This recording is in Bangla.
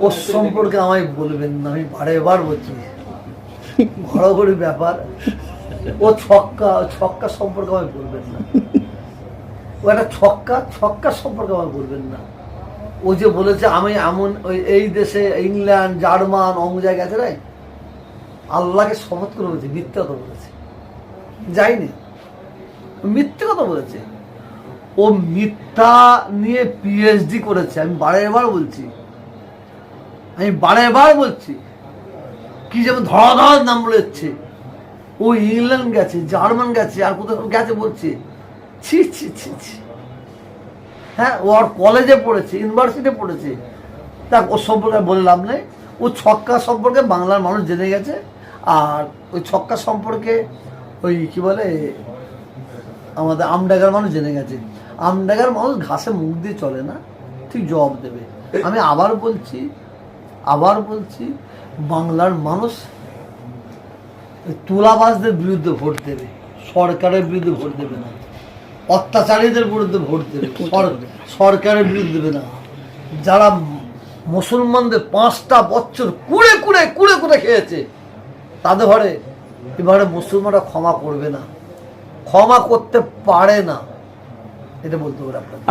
ওর সম্পর্কে আমায় বলবেন না, আমি বারেবার বলছি, ঘোরাঘুরি ব্যাপার। ও ছক্কা সম্পর্কে আমায় বলবেন না। ও একটা ছক্কা সম্পর্কে আমায় বলবেন না। ও যে বলেছে আমি এমন ওই এই দেশে ইংল্যান্ড জার্মান অঙ্গ জায়গা আছে না, আল্লাহকে শপথ করে বলেছে, মিথ্যে কথা বলেছে, যাইনি, মিথ্যে কথা বলেছে। ও মিথ্যা নিয়ে পিএইচডি করেছে। আমি বারেবার বলছি, কি যেমন ধরাধর নাম বলেছে। ও ইংল্যান্ড গেছে, জার্মান গেছে, আর কোথাও গেছে বলছে। ছি ছি ছি ছি। হ্যাঁ, ও আর কলেজে পড়েছে, ইউনিভার্সিটি পড়েছে। তা ওর সম্পর্কে বলে লাভ নেই। ও ছক্কা সম্পর্কে বাংলার মানুষ জেনে গেছে। আর ওই ছক্কা সম্পর্কে ওই কি বলে আমাদের আমডাঙ্গার মানুষ জেনে গেছে। আমডাঙ্গার মানুষ ঘাসে মুখ দিয়ে চলে না, ঠিক জবাব দেবে। আমি আবার বলছি বাংলার মানুষ তুলাবাজদের বিরুদ্ধে ভোট দেবে, সরকারের বিরুদ্ধে ভোট দেবে না। অত্যাচারীদের বিরুদ্ধে ভোট দেবে, সরকারের বিরুদ্ধে দেবে না। যারা মুসলমানদের 5টা বছর কুড়ে খেয়েছে, তাদের ঘরে এবারে মুসলমানরা ক্ষমা করবে না, ক্ষমা করতে পারে না, এটা বলতে পারে আপনাকে।